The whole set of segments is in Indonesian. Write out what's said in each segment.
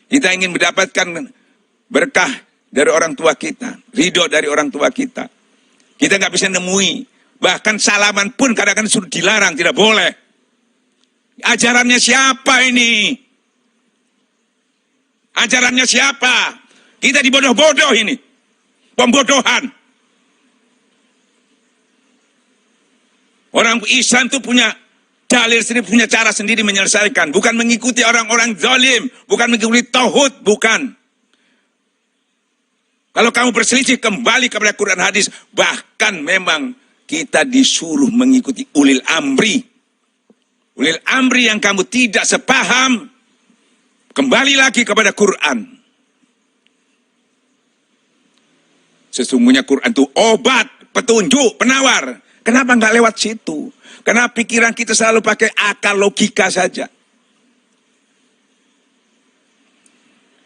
Kita ingin mendapatkan berkah dari orang tua kita, ridho dari orang tua kita. Kita nggak bisa nemui, bahkan salaman pun kadang-kadang sudah dilarang, tidak boleh. Ajarannya siapa ini? Ajarannya siapa? Kita dibodoh-bodoh ini. Pembodohan. Orang Islam itu punya dalil sendiri, punya cara sendiri menyelesaikan. Bukan mengikuti orang-orang zalim, bukan mengikuti tauhid, bukan. Kalau kamu berselisih, kembali kepada Quran hadis. Bahkan memang kita disuruh mengikuti ulil amri. Ulil amri yang kamu tidak sepaham, kembali lagi kepada Quran. Sesungguhnya Quran itu obat, petunjuk, penawar. Kenapa nggak lewat situ? Karena pikiran kita selalu pakai akal logika saja.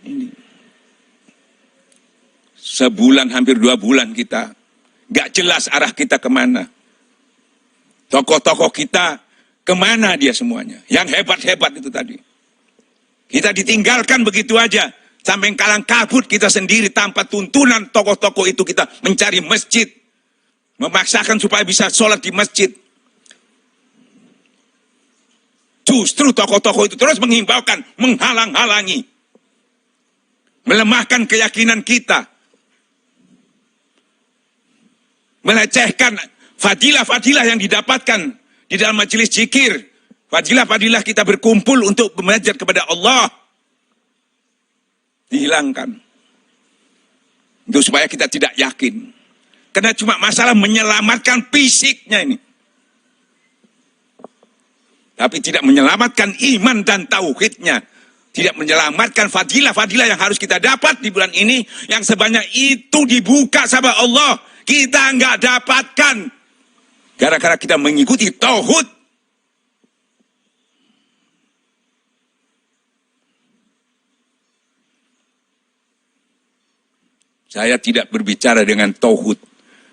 Ini. Sebulan, hampir 2 bulan kita. Nggak jelas arah kita kemana. Tokoh-tokoh kita, kemana dia semuanya. Yang hebat-hebat itu tadi. Kita ditinggalkan begitu aja. Sampai kalang kabut kita sendiri tanpa tuntunan tokoh-tokoh itu kita mencari masjid. Memaksakan supaya bisa sholat di masjid. Justru tokoh-tokoh itu terus menghimbaukan, menghalang-halangi. Melemahkan keyakinan kita. Melecehkan fadilah-fadilah yang didapatkan di dalam majelis zikir. Fadilah-fadilah kita berkumpul untuk belajar kepada Allah. Dihilangkan. Itu supaya kita tidak yakin. Karena cuma masalah menyelamatkan fisiknya ini. Tapi tidak menyelamatkan iman dan tauhidnya. Tidak menyelamatkan fadilah-fadilah yang harus kita dapat di bulan ini. Yang sebanyak itu dibuka sama Allah. Kita nggak dapatkan. Gara-gara kita mengikuti tauhid. Saya tidak berbicara dengan tauhid,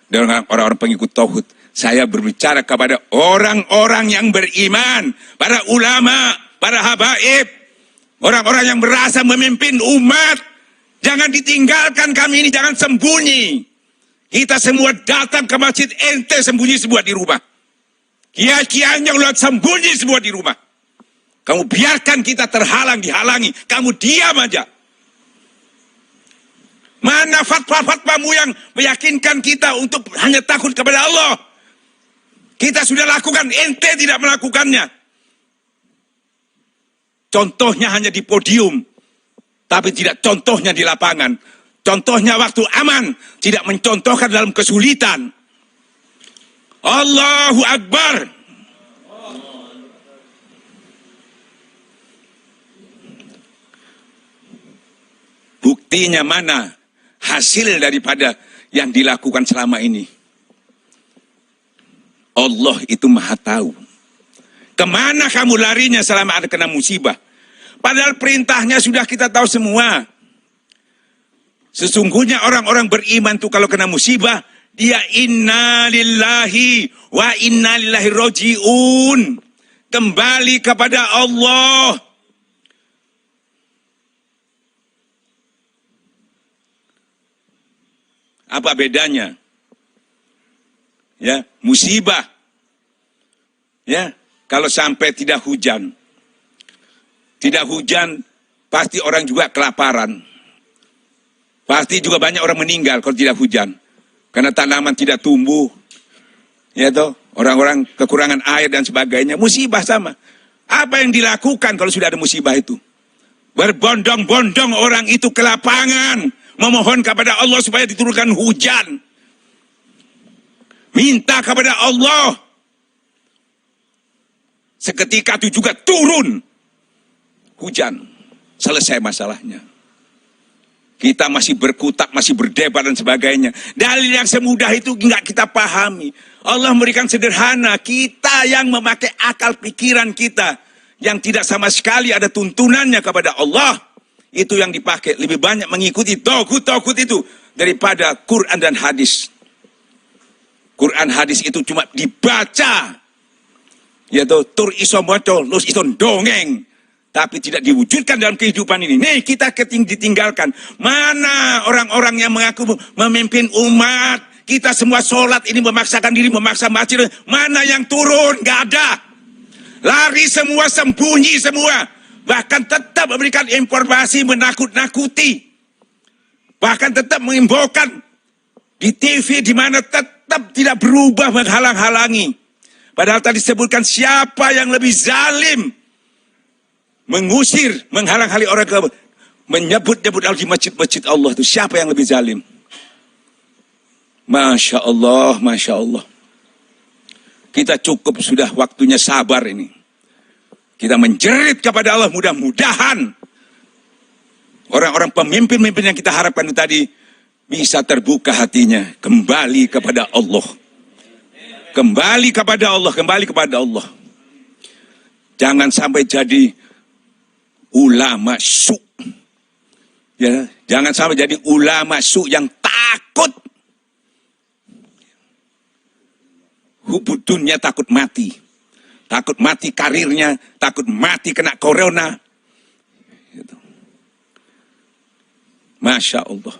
dengan orang-orang pengikut tauhid. Saya berbicara kepada orang-orang yang beriman, para ulama, para habaib, orang-orang yang berasa memimpin umat. Jangan ditinggalkan kami ini, jangan sembunyi. Kita semua datang ke masjid, ente sembunyi semua di rumah. Kiai-kiainya ulah sembunyi semua di rumah. Kamu biarkan kita terhalang, dihalangi. Kamu diam aja. Mana fatwa-fatwamu yang meyakinkan kita untuk hanya takut kepada Allah? Kita sudah lakukan, ente tidak melakukannya. Contohnya hanya di podium, tapi tidak contohnya di lapangan. Contohnya waktu aman, tidak mencontohkan dalam kesulitan. Allahu Akbar. Buktinya mana? Hasil daripada yang dilakukan selama ini. Allah itu maha tahu. Kemana kamu larinya selama ada kena musibah? Padahal perintahnya sudah kita tahu semua. Sesungguhnya orang-orang beriman itu kalau kena musibah, dia inna lillahi wa inna ilaihi raji'un. Kembali kepada Allah. Apa bedanya? Ya, musibah. Ya, kalau sampai tidak hujan. Tidak hujan, pasti orang juga kelaparan. Pasti juga banyak orang meninggal kalau tidak hujan. Karena tanaman tidak tumbuh. Ya toh, orang-orang kekurangan air dan sebagainya. Musibah sama. Apa yang dilakukan kalau sudah ada musibah itu? Berbondong-bondong orang itu ke lapangan. Memohon kepada Allah supaya diturunkan hujan. Minta kepada Allah. Seketika itu juga turun hujan. Selesai masalahnya. Kita masih berkutak, masih berdebat dan sebagainya. Dalil yang semudah itu nggak kita pahami. Allah memberikan sederhana. Kita yang memakai akal pikiran kita. Yang tidak sama sekali ada tuntunannya kepada Allah. Itu yang dipakai. Lebih banyak mengikuti tauhid itu daripada Quran dan hadis. Quran hadis itu cuma dibaca. Yaitu tur iso maca, lus iso dongeng. tapi tidak diwujudkan dalam kehidupan ini. Nih, kita ditinggalkan. Mana orang-orang yang mengaku memimpin umat? Kita semua sholat ini memaksakan diri, memaksa masjid. Mana yang turun? Gak ada. Lari semua, sembunyi semua. Bahkan tetap memberikan informasi menakut-nakuti. Bahkan tetap mengimbaukan di TV, di mana tetap tidak berubah menghalang-halangi. Padahal tadi disebutkan siapa yang lebih zalim. Mengusir, menghalang-halangi orang ke menyebut-nyebut di masjid-masjid Allah itu. Siapa yang lebih zalim? Masya Allah, Masya Allah. Kita cukup sudah waktunya sabar ini. Kita menjerit kepada Allah, mudah-mudahan orang-orang pemimpin-pemimpin yang kita harapkan itu tadi bisa terbuka hatinya, kembali kepada Allah. Kembali kepada Allah, kembali kepada Allah. Jangan sampai jadi ulama su. Ya, jangan sampai jadi ulama su yang takut. Hubud dunia, takut mati. Takut mati karirnya, takut mati kena corona. Gitu. Masya Allah.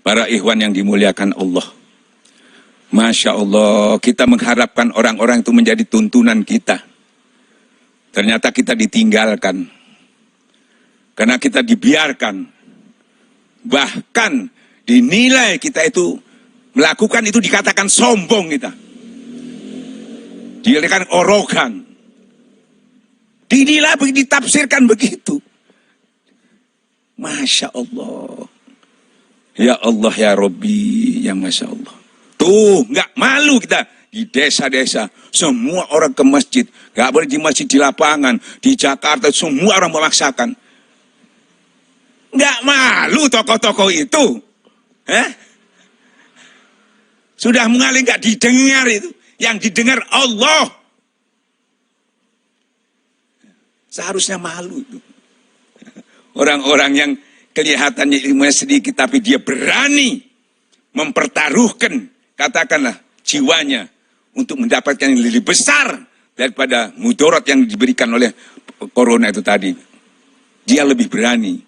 Para ikhwan yang dimuliakan Allah. Masya Allah, kita mengharapkan orang-orang itu menjadi tuntunan kita. Ternyata kita ditinggalkan. Karena kita dibiarkan. Bahkan dinilai kita itu melakukan itu dikatakan sombong kita. Dikatakan orogan. Dinilai, ditafsirkan begitu. Masya Allah. Ya Allah, ya Rabbi, ya Masya Allah. Tuh, nggak malu kita. Di desa-desa, semua orang ke masjid. Nggak boleh di masjid, di lapangan. Di Jakarta, semua orang memaksakan. Nggak malu tokoh-tokoh itu. Sudah mengalir nggak didengar itu. Yang didengar Allah. Seharusnya malu itu. Orang-orang yang kelihatannya ilmunya sedikit, tapi dia berani mempertaruhkan, katakanlah, jiwanya untuk mendapatkan yang lebih besar daripada mudarat yang diberikan oleh corona itu tadi. Dia lebih berani.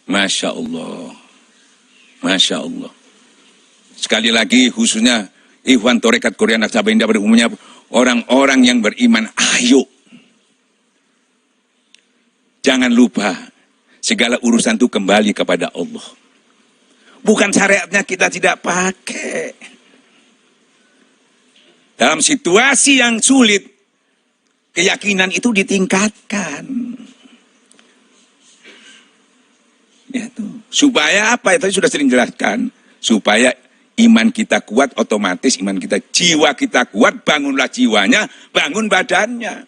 Masya Allah. Masya Allah. Sekali lagi khususnya Ikhwan Torekat Korea Naksabendi pada umumnya orang-orang yang beriman, ayo. Jangan lupa segala urusan itu kembali kepada Allah. Bukan syariatnya kita tidak pakai. Dalam situasi yang sulit, keyakinan itu ditingkatkan. Ya, tuh. Supaya apa? Itu sudah sering jelaskan. Supaya iman kita kuat, otomatis iman kita, jiwa kita kuat, bangunlah jiwanya, bangun badannya.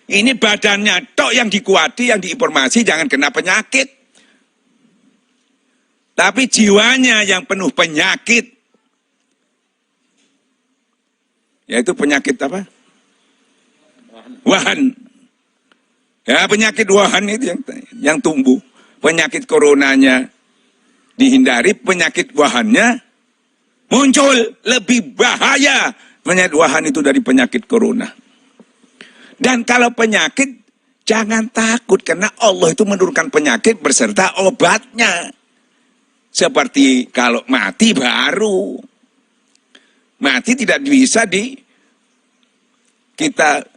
Ini badannya tok yang dikuati, yang diinformasi, jangan kena penyakit. Tapi jiwanya yang penuh penyakit. Yaitu penyakit apa? Wahan. Ya, penyakit wahan itu yang tumbuh. Penyakit coronanya dihindari, penyakit wahannya muncul. Lebih bahaya penyakit wahan itu dari penyakit corona. Dan kalau penyakit, jangan takut. Karena Allah itu menurunkan penyakit berserta obatnya. Seperti kalau mati baru. Mati tidak bisa kita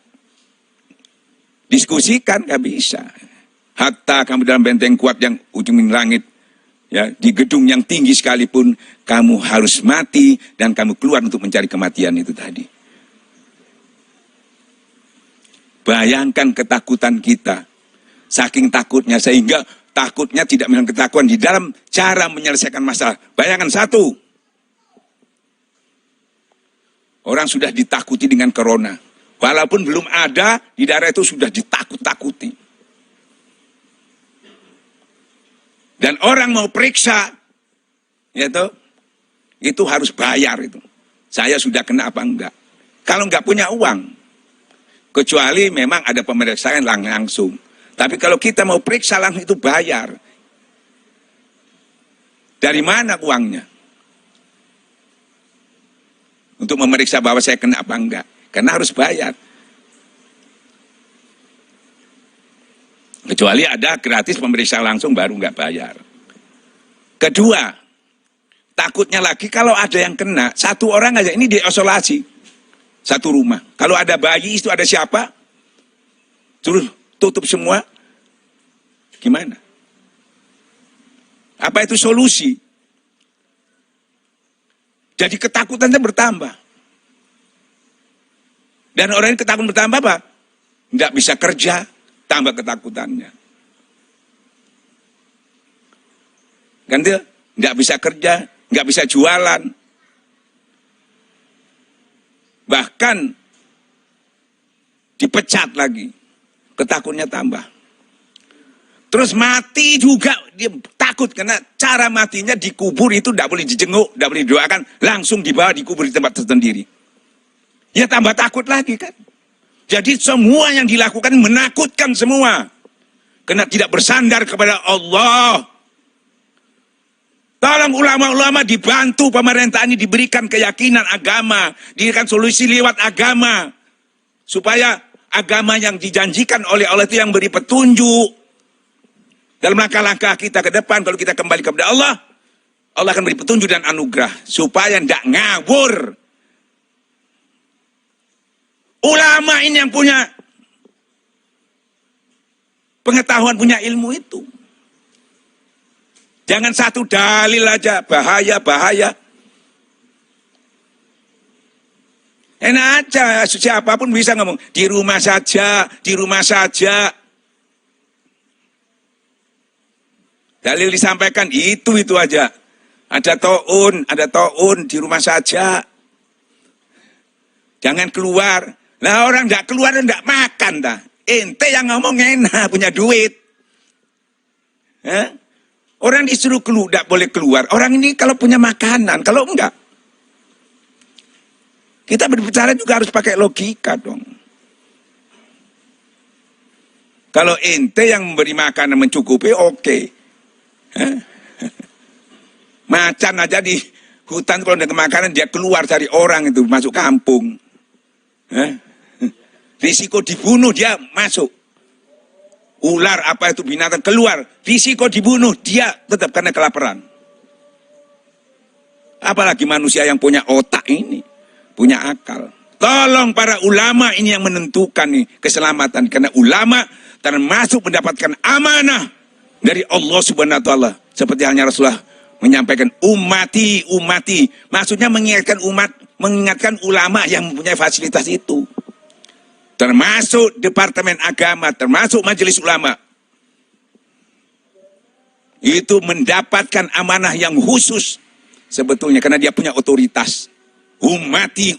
diskusikan, nggak bisa. Hatta kamu dalam benteng kuat yang ujung langit, ya, di gedung yang tinggi sekalipun, kamu harus mati dan kamu keluar untuk mencari kematian itu tadi. Bayangkan ketakutan kita, saking takutnya sehingga takutnya tidak melihat ketakutan di dalam cara menyelesaikan masalah. Bayangkan satu, orang sudah ditakuti dengan corona, walaupun belum ada di daerah itu sudah ditakut-takuti. Dan orang mau periksa, itu harus bayar itu. Saya sudah kena apa enggak? Kalau enggak punya uang, kecuali memang ada pemeriksaan langsung. Tapi kalau kita mau periksa langsung itu bayar. Dari mana uangnya? Untuk memeriksa bahwa saya kena apa enggak. Karena harus bayar. Kecuali ada gratis pemeriksa langsung baru nggak bayar. Kedua, takutnya lagi kalau ada yang kena, satu orang aja, ini diisolasi. Satu rumah. Kalau ada bayi itu ada siapa? Terus tutup semua. Gimana? Apa itu solusi? Jadi ketakutannya bertambah. Dan orang yang ketakutan bertambah apa? Nggak bisa kerja, tambah ketakutannya. Kan dia nggak bisa kerja, nggak bisa jualan. Bahkan dipecat lagi. Ketakutannya tambah. Terus mati juga, dia takut karena cara matinya dikubur itu tidak boleh dijenguk, tidak boleh didoakan, langsung dibawa dikubur di tempat tersendiri. Ya tambah takut lagi kan. Jadi semua yang dilakukan menakutkan semua. Karena tidak bersandar kepada Allah. Tolong ulama-ulama dibantu pemerintah ini diberikan keyakinan agama, diberikan solusi lewat agama. Supaya agama yang dijanjikan oleh Allah itu yang beri petunjuk. Dalam langkah-langkah kita ke depan, kalau kita kembali kepada Allah, Allah akan beri petunjuk dan anugerah. Supaya tidak ngawur. Ulama ini yang punya pengetahuan, punya ilmu itu. Jangan satu dalil aja, bahaya. Enak aja, siapapun bisa ngomong, di rumah saja. Dalil disampaikan, itu aja. Ada taun, di rumah saja. Jangan keluar. Lah orang tidak keluar, tidak makan dah. Ente yang ngomong enak, punya duit. Orang disuruh keluar, tidak boleh keluar. Orang ini kalau punya makanan, kalau enggak. Kita berbicara juga harus pakai logika dong. Kalau ente yang memberi makanan mencukupi, oke. Macan aja di hutan kalau ada makanan dia keluar cari orang itu masuk kampung. Risiko dibunuh dia masuk. Ular apa itu binatang keluar, risiko dibunuh dia tetap karena kelaparan. Apalagi manusia yang punya otak ini, punya akal. Tolong para ulama ini yang menentukan nih keselamatan, karena ulama termasuk mendapatkan amanah dari Allah Subhanahu wa taala. Seperti halnya Rasulullah menyampaikan umati. Maksudnya mengingatkan ulama yang mempunyai fasilitas itu. Termasuk Departemen Agama, termasuk Majelis Ulama. Itu mendapatkan amanah yang khusus sebetulnya karena dia punya otoritas. Umatku.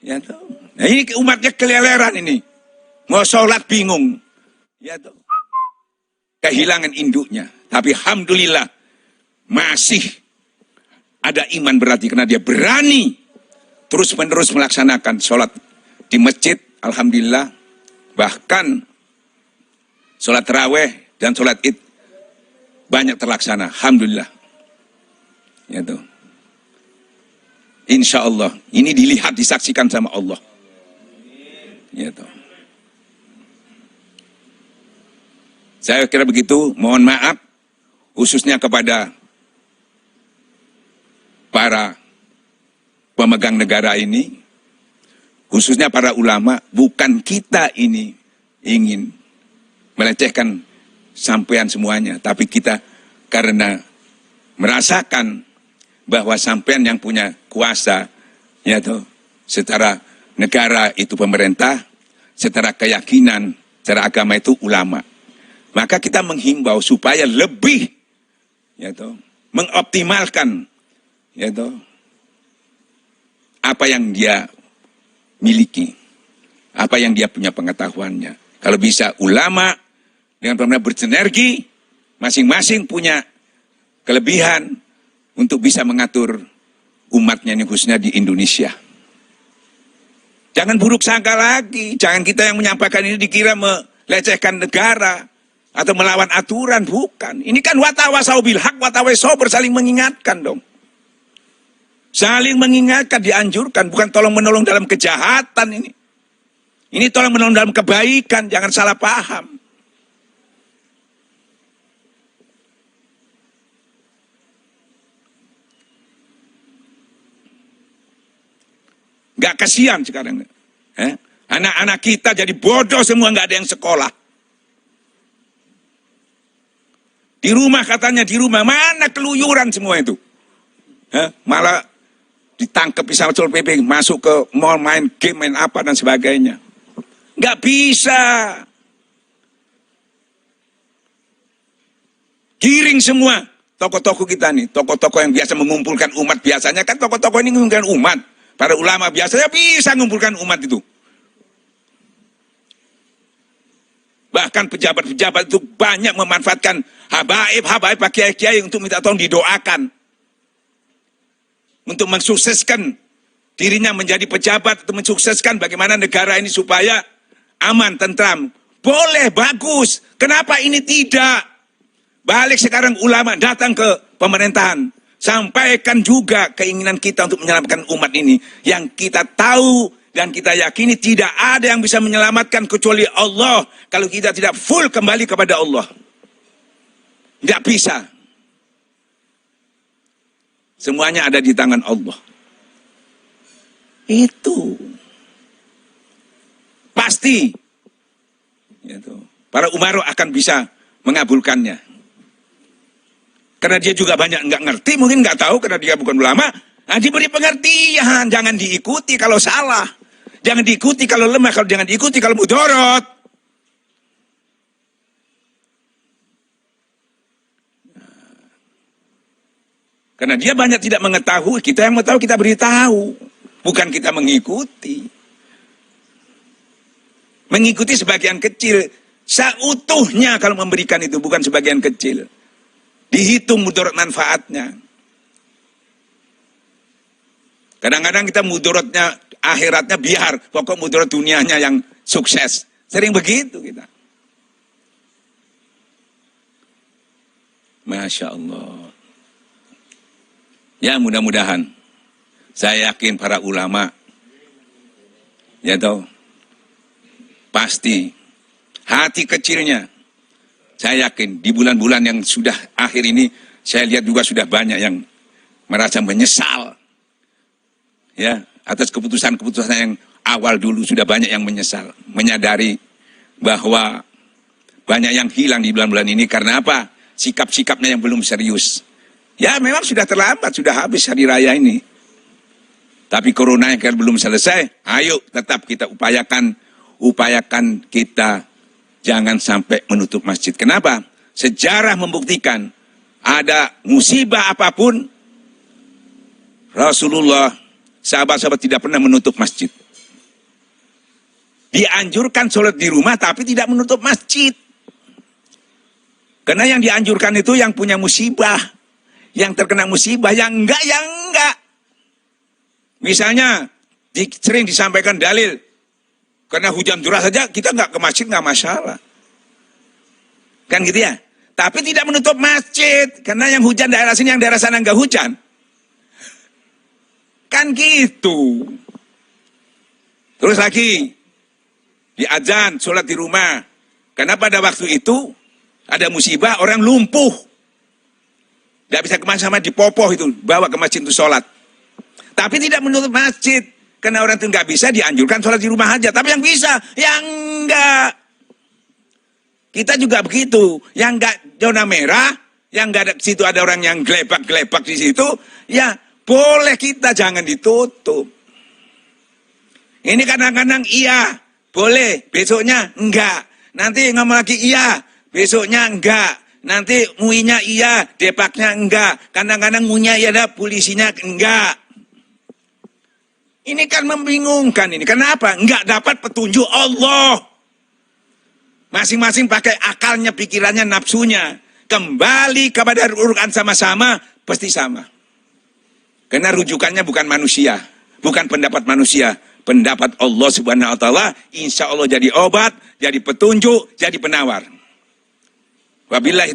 Ya toh. Nah ini umatnya keleleran ini. Mau sholat bingung. Ya toh. Kehilangan induknya. Tapi alhamdulillah masih ada iman berarti karena dia berani terus-menerus melaksanakan sholat di masjid, alhamdulillah. Bahkan sholat tarawih dan sholat id banyak terlaksana, alhamdulillah. Ya tuh. Insya Allah, ini dilihat, disaksikan sama Allah. Ya tuh. Saya kira begitu, mohon maaf, khususnya kepada para pemegang negara ini, khususnya para ulama, bukan kita ini ingin melecehkan sampean semuanya, tapi kita karena merasakan bahwa sampean yang punya kuasa, ya toh, secara negara itu pemerintah, secara keyakinan, secara agama itu ulama. Maka kita menghimbau supaya lebih, ya toh, mengoptimalkan, ya toh, apa yang dia miliki, apa yang dia punya pengetahuannya. Kalau bisa ulama dengan pemerintah bersinergi, masing-masing punya kelebihan untuk bisa mengatur umatnya ini khususnya di Indonesia. Jangan buruk sangka lagi, jangan kita yang menyampaikan ini dikira melecehkan negara. atau melawan aturan, bukan. Ini kan watawasau bil haq, watawasau saling mengingatkan dong. Saling mengingatkan, dianjurkan, bukan tolong menolong dalam kejahatan ini. Ini tolong menolong dalam kebaikan, jangan salah paham. Gak kasihan sekarang. Anak-anak kita jadi bodoh semua, gak ada yang sekolah. Di rumah katanya, di rumah. Mana keluyuran semua itu? Malah ditangkap di Satpol PP, masuk ke mall, main game, main apa dan sebagainya. Nggak bisa. Giring semua tokoh-tokoh kita nih. Tokoh-tokoh yang biasa mengumpulkan umat. Biasanya kan tokoh-tokoh ini mengumpulkan umat. Para ulama biasanya bisa mengumpulkan umat itu. Bahkan pejabat-pejabat itu banyak memanfaatkan habaib pak kiai-kiai untuk minta tolong didoakan. Untuk mensukseskan dirinya menjadi pejabat, untuk mensukseskan bagaimana negara ini supaya aman, tentram. Boleh, bagus. Kenapa ini tidak? Balik sekarang ulama datang ke pemerintahan. Sampaikan juga keinginan kita untuk menyelamatkan umat ini. Yang kita tahu dan kita yakini tidak ada yang bisa menyelamatkan kecuali Allah. Kalau kita tidak full kembali kepada Allah. Tidak bisa. Semuanya ada di tangan Allah. Itu. Pasti. Itu. Para umaro akan bisa mengabulkannya. Karena dia juga banyak nggak ngerti, mungkin nggak tahu karena dia bukan ulama. Nah, diberi pengertian, jangan diikuti kalau salah. Jangan diikuti kalau lemah, kalau jangan diikuti kalau mudorot. Karena dia banyak tidak mengetahui, kita yang mengetahui kita beritahu. Bukan kita mengikuti. Mengikuti sebagian kecil. Seutuhnya kalau memberikan itu, bukan sebagian kecil. Dihitung mudarat manfaatnya. Kadang-kadang kita mudaratnya, akhiratnya biar. Pokok mudarat dunianya yang sukses. Sering begitu kita. Masya Allah. Ya mudah-mudahan. Saya yakin para ulama. Ya tahu. Pasti. Hati kecilnya. Saya yakin di bulan-bulan yang sudah akhir ini, saya lihat juga sudah banyak yang merasa menyesal. Ya, atas keputusan-keputusan yang awal dulu sudah banyak yang menyesal. Menyadari bahwa banyak yang hilang di bulan-bulan ini. Karena apa? Sikap-sikapnya yang belum serius. Ya memang sudah terlambat, sudah habis hari raya ini. Tapi corona yang belum selesai, ayo tetap kita upayakan kita jangan sampai menutup masjid. Kenapa? Sejarah membuktikan ada musibah apapun, Rasulullah, sahabat-sahabat tidak pernah menutup masjid. Dianjurkan sholat di rumah tapi tidak menutup masjid. Karena yang dianjurkan itu yang punya musibah, yang terkena musibah, yang enggak. Misalnya sering disampaikan dalil, karena hujan deras saja kita nggak ke masjid nggak masalah, kan gitu ya. Tapi tidak menutup masjid karena yang hujan daerah sini, yang daerah sana nggak hujan, kan gitu. Terus lagi di azan sholat di rumah, karena pada waktu itu ada musibah orang lumpuh, nggak bisa kemana sama dipopoh itu bawa ke masjid untuk sholat. Tapi tidak menutup masjid. Karena orang itu nggak bisa, dianjurkan sholat di rumah aja. Tapi yang bisa, yang enggak. Kita juga begitu. Yang enggak zona merah, yang enggak ada situ ada orang yang gelebak-gelebak di situ, ya boleh kita, jangan ditutup. Ini kadang-kadang iya, boleh, besoknya enggak. Nanti ngomong lagi iya, besoknya enggak. Nanti muinya iya, depaknya enggak. Kadang-kadang muinya iya, ada polisinya enggak. Ini kan membingungkan ini. Kenapa? Enggak dapat petunjuk Allah. Masing-masing pakai akalnya, pikirannya, nafsunya. Kembali kepada urutan sama-sama, pasti sama. Karena rujukannya bukan manusia. Bukan pendapat manusia. Pendapat Allah Subhanahu wa ta'ala. Insya Allah jadi obat, jadi petunjuk, jadi penawar. Wabillahi